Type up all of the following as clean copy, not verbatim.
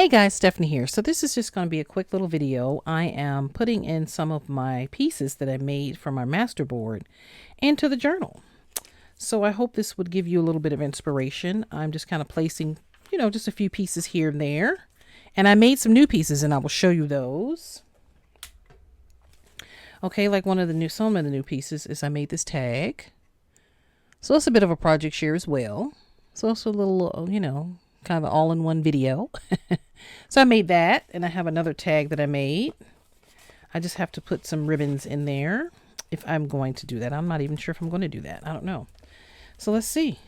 Hey guys, Stephanie here. So this is just going to be a quick little video. I am putting in some of my pieces that I made from my masterboard into the journal. So I hope this would give you a little bit of inspiration. I'm just kind of placing, just a few pieces here and there. And I made some new pieces and I will show you those. Okay, like some of the new pieces is I made this tag. So it's a bit of a project share as well. So it's a little, kind of an all-in-one video. So I made that, and I have another tag that I made. I just have to put some ribbons in there if I'm going to do that. I'm not even sure if I'm going to do that. I don't know. So let's see.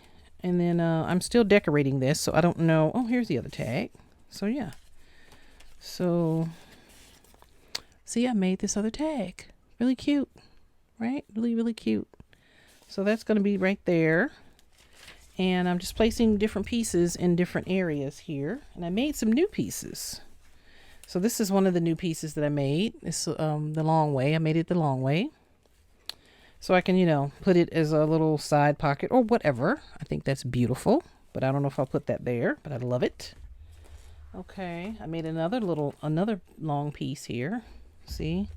And then I'm still decorating this, so I don't know. Oh, here's the other tag. So yeah. So see, I made this other tag. Really cute, right? Really, really cute. So that's going to be right there. And I'm just placing different pieces in different areas here. And I made some new pieces. So this is one of the new pieces that I made. It's the long way. I made it the long way. So I can, put it as a little side pocket or whatever. I think that's beautiful. But I don't know if I'll put that there. But I love it. Okay. I made another long piece here. See?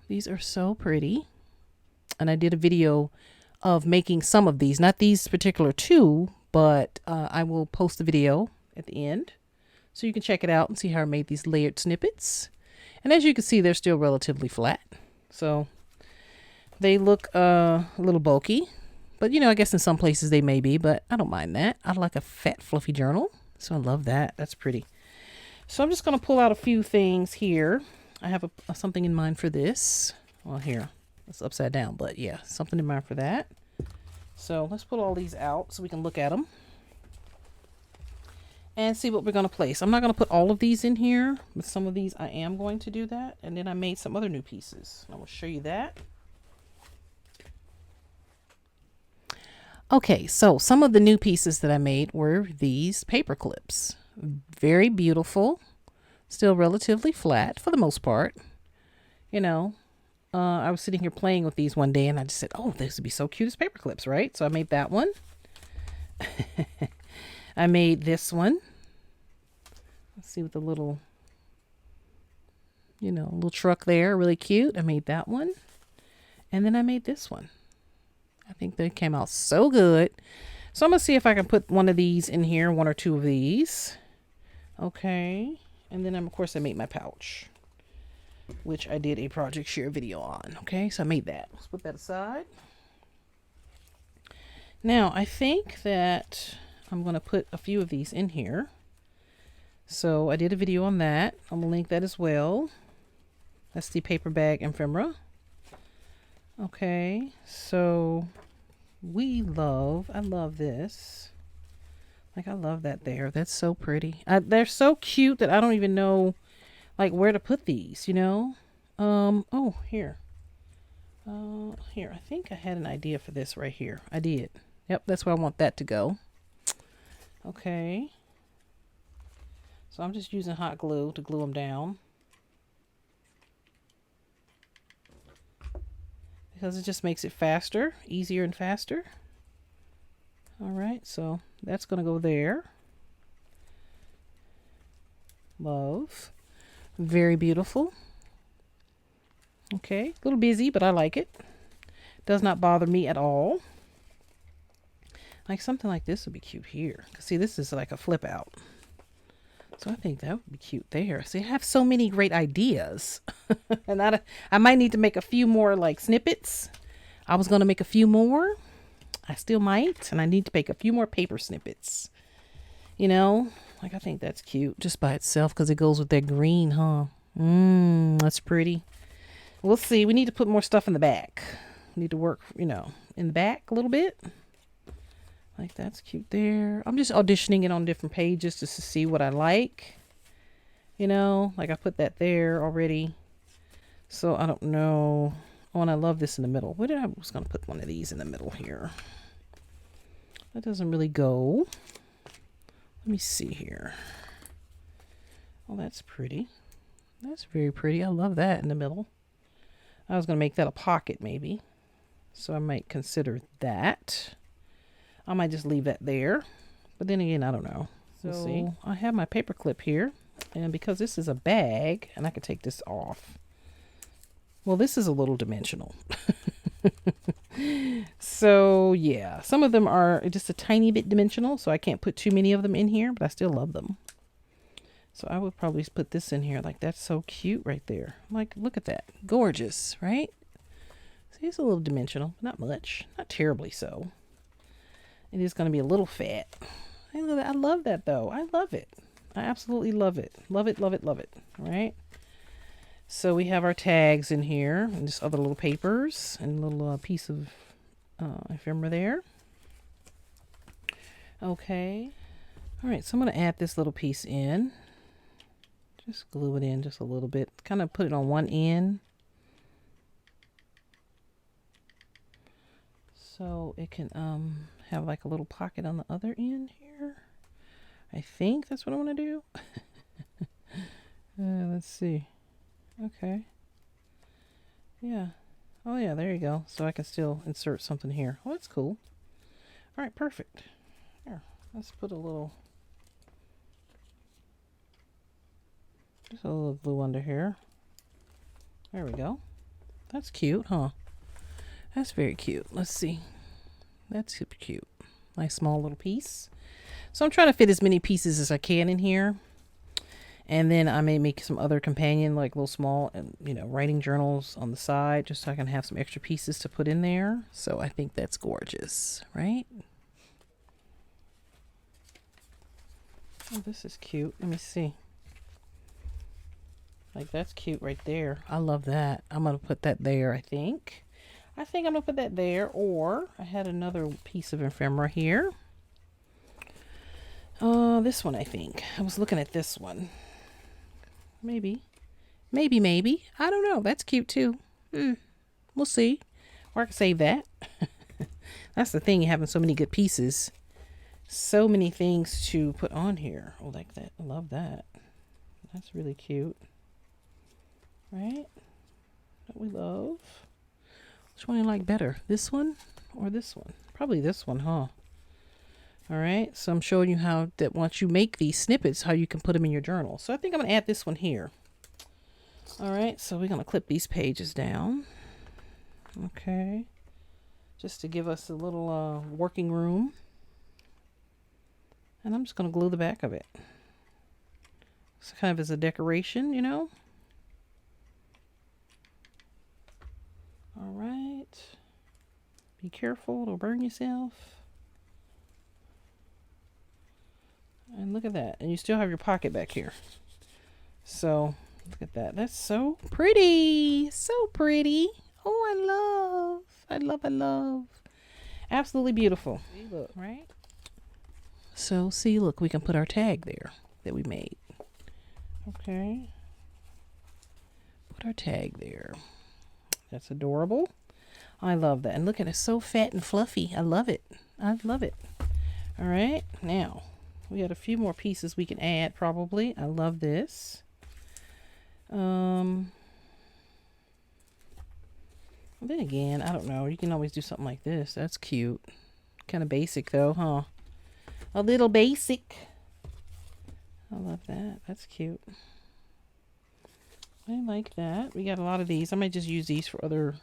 These are so pretty. And I did a video of making some of these, not these particular two, but I will post the video at the end so you can check it out and see how I made these layered snippets. And as you can see, they're still relatively flat, so they look a little bulky, but I guess in some places they may be, but I don't mind that. I like a fat fluffy journal, so I love that. That's pretty. So I'm just going to pull out a few things here. I have something in mind for this. Well, here, it's upside down, but yeah, something in mind for that. So let's put all these out so we can look at them and see what we're going to place. I'm not going to put all of these in here, but some of these I am going to do that. And then I made some other new pieces. I will show you that. Okay, so some of the new pieces that I made were these paper clips. Very beautiful, still relatively flat for the most part. I was sitting here playing with these one day and I just said, oh, this would be so cute as paper clips, right? So I made that one. I made this one. Let's see, with the little, little truck there, really cute. I made that one. And then I made this one. I think they came out so good. So I'm going to see if I can put one of these in here, one or two of these. Okay. And then, of course, I made my pouch, which I did a project share video on. Okay, so I made that. Let's put that aside. Now, I think that I'm going to put a few of these in here. So I did a video on that. I'm going to link that as well. That's the paper bag ephemera. Okay, so I love this. Like, I love that there. That's so pretty. They're so cute that I don't even know where to put these, oh, here. Here, I think I had an idea for this right here. I did. Yep, that's where I want that to go. Okay. So I'm just using hot glue to glue them down, because it just makes it faster, easier and faster. All right, so that's going to go there. Love. Very beautiful. Okay, a little busy, but I like it. Does not bother me at all. Like something like this would be cute here. See, this is like a flip out. So I think that would be cute there. See, I have so many great ideas. And I might need to make a few more snippets. I was going to make a few more. I still might. And I need to make a few more paper snippets. I think that's cute just by itself because it goes with that green, huh? That's pretty. We'll see. We need to put more stuff in the back. We need to work, in the back a little bit. Like, that's cute there. I'm just auditioning it on different pages just to see what I like. I put that there already. So I don't know. Oh, and I love this in the middle. I was going to put one of these in the middle here. That doesn't really go. Let me see here. Oh, that's pretty. That's very pretty. I love that in the middle. I was going to make that a pocket maybe. So I might consider that. I might just leave that there. But then again, I don't know. We'll see. I have my paper clip here, and because this is a bag, and I can take this off. Well, this is a little dimensional. So yeah, some of them are just a tiny bit dimensional, so I can't put too many of them in here, but I still love them. So I would probably put this in here. Like, that's so cute right there. Like, look at that. Gorgeous, right? See, it's a little dimensional, but not much. Not terribly so. It is going to be a little fat. I love that, though. I love it. I absolutely love it. Love it, love it, love it. All right. So we have our tags in here and just other little papers and a little piece of ephemera there. Okay. All right. So I'm going to add this little piece in. Just glue it in just a little bit. Kind of put it on one end, so it can have like a little pocket on the other end here. I think that's what I want to do. Let's see. Okay. Yeah. Oh yeah, there you go. So I can still insert something here. Oh, that's cool. All right, perfect. Here, let's put a little glue under here. There we go. That's cute, huh? That's very cute. Let's see. That's super cute. Nice small little piece. So I'm trying to fit as many pieces as I can in here. And then I may make some other companion, like little small, writing journals on the side, just so I can have some extra pieces to put in there. So I think that's gorgeous, right? Oh, this is cute. Let me see. Like, that's cute right there. I love that. I'm going to put that there, I think. I'm going to put that there. Or I had another piece of ephemera here. This one, I think. I was looking at this one. Maybe. I don't know. That's cute too. We'll see. Or I can save that. That's the thing, having so many good pieces. So many things to put on here. Oh, like that. I love that. That's really cute. Right? That we love. Which one do you like better? This one or this one? Probably this one, huh? All right. So I'm showing you how that once you make these snippets, how you can put them in your journal. So I think I'm going to add this one here. All right. So we're going to clip these pages down. Okay. Just to give us a little working room. And I'm just going to glue the back of it. It's kind of as a decoration, you know. All right. Be careful, don't burn yourself. And look at that. And you still have your pocket back here. So, look at that. That's so pretty. So pretty. Oh, I love. Absolutely beautiful. Look, right? So, see, look, we can put our tag there that we made. Okay. Put our tag there. That's adorable. I love that. And look at it, so fat and fluffy. I love it. I love it. All right. Now, we got a few more pieces we can add probably. I love this. Then again, I don't know. You can always do something like this. That's cute. Kind of basic though, huh? A little basic. I love that. That's cute. I like that. We got a lot of these. I might just use these for other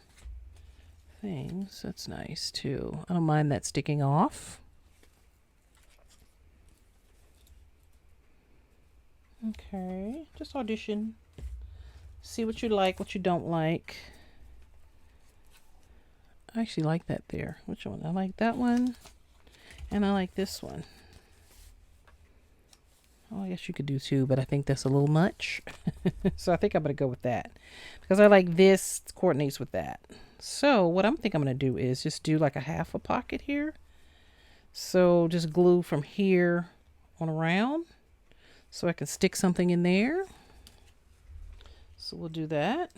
things. That's nice too. I don't mind that sticking off. Okay. Just audition. See what you like, what you don't like. I actually like that there. Which one? I like that one. And I like this one. Oh, I guess you could do two, but I think that's a little much. So I think I'm going to go with that. Because I like this coordinates with that. So what I'm going to do is just do like a half a pocket here. So just glue from here on around. So I can stick something in there. So we'll do that.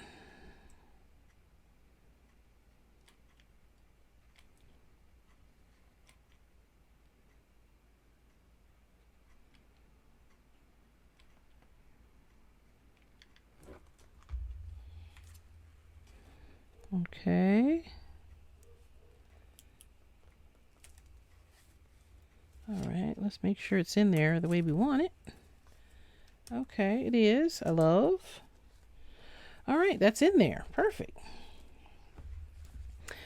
Okay. All right, let's make sure it's in there the way we want it. Okay, it is. I love. All right, that's in there. Perfect.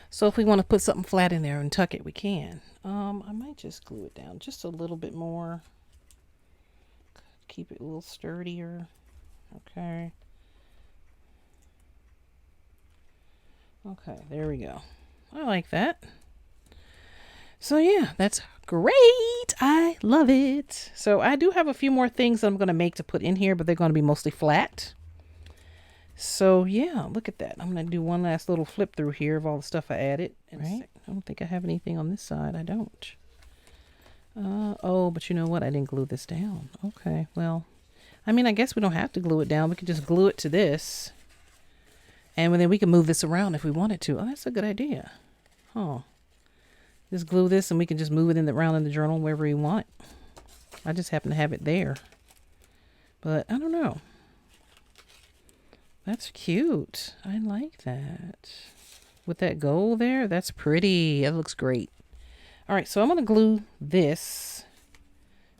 So if we want to put something flat in there and tuck it, we can. I might just glue it down just a little bit more. Keep it a little sturdier. Okay. Okay, there we go. I like that. So yeah, that's great. I love it. So I do have a few more things that I'm going to make to put in here, but they're going to be mostly flat. So yeah, look at that. I'm going to do one last little flip through here of all the stuff I added. Right? I don't think I have anything on this side. I don't. Oh, but you know what? I didn't glue this down. Okay, well, I mean, I guess we don't have to glue it down. We could just glue it to this. And then we can move this around if we wanted to. Oh, that's a good idea. Huh. Just glue this and we can just move it around in the journal wherever we want. I just happen to have it there. But I don't know. That's cute. I like that. With that gold there, that's pretty. That looks great. All right, so I'm going to glue this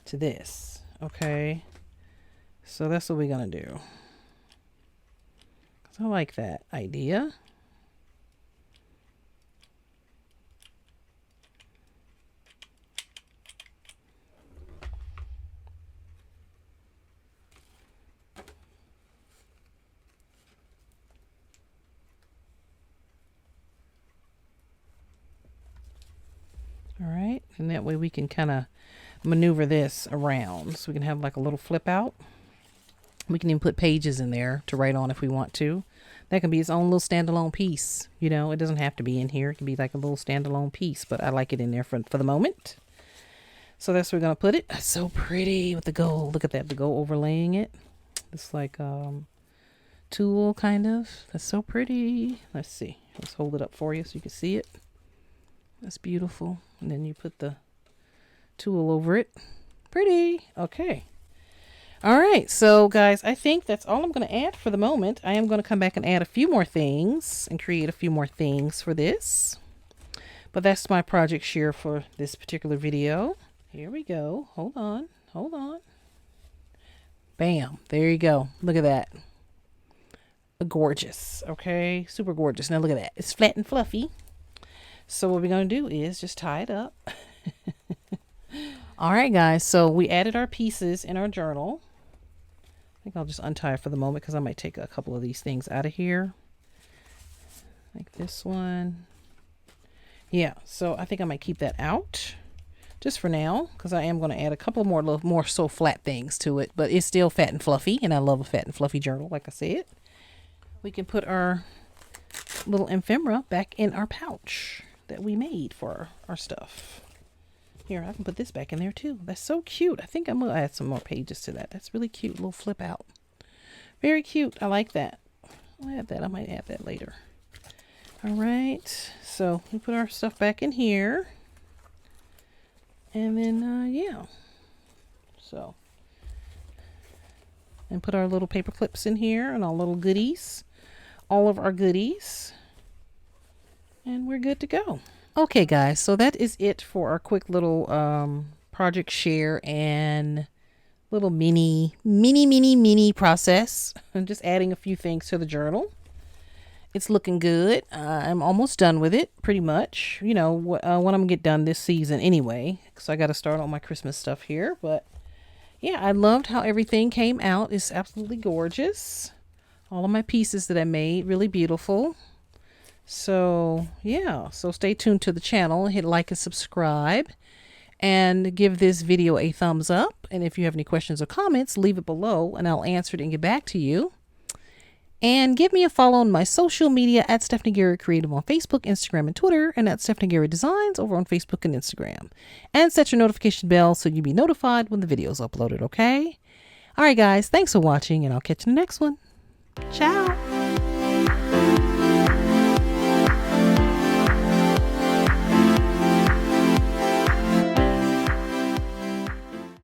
to this. Okay. So that's what we're going to do. I like that idea. All right, and that way we can kind of maneuver this around. So we can have like a little flip out. We can even put pages in there to write on if we want to. That can be its own little standalone piece. You know, it doesn't have to be in here. It can be like a little standalone piece, but I like it in there for the moment. So that's where we're going to put it. That's so pretty with the gold. Look at that, the gold overlaying it. It's like tulle kind of. That's so pretty. Let's see. Let's hold it up for you so you can see it. That's beautiful. And then you put the tulle over it. Pretty. Okay. All right, so guys, I think that's all I'm going to add for the moment. I am going to come back and add a few more things and create a few more things for this. But that's my project share for this particular video. Here we go. Hold on. Hold on. Bam. There you go. Look at that. Gorgeous. Okay, super gorgeous. Now look at that. It's flat and fluffy. So what we're going to do is just tie it up. All right, guys, so we added our pieces in our journal. I think I'll just untie it for the moment because I might take a couple of these things out of here. Like this one. Yeah, so I think I might keep that out just for now because I am going to add a couple more so flat things to it, but it's still fat and fluffy, and I love a fat and fluffy journal, like I said. We can put our little ephemera back in our pouch that we made for our stuff. Here, I can put this back in there too. That's so cute. I think I'm going to add some more pages to that. That's really cute. Little flip out. Very cute. I like that. I'll add that. I might add that later. All right. So we put our stuff back in here. And then, yeah. So. And put our little paper clips in here and our little goodies. All of our goodies. And we're good to go. Okay, guys, so that is it for our quick little project share and little mini process. I'm just adding a few things to the journal. It's looking good. I'm almost done with it, pretty much. You know, when I'm going to get done this season anyway. So I got to start on my Christmas stuff here. But, yeah, I loved how everything came out. It's absolutely gorgeous. All of my pieces that I made, really beautiful. So yeah, so stay tuned to the channel, hit like and subscribe, and give this video a thumbs up. And if you have any questions or comments, leave it below and I'll answer it and get back to you. And give me a follow on my social media at Stephanie Gary Creative on Facebook, Instagram, and Twitter, and at Stephanie Gary Designs over on Facebook and Instagram. And set your notification bell so you'll be notified when the video is uploaded, okay? All right, guys, thanks for watching, and I'll catch you in the next one. Ciao.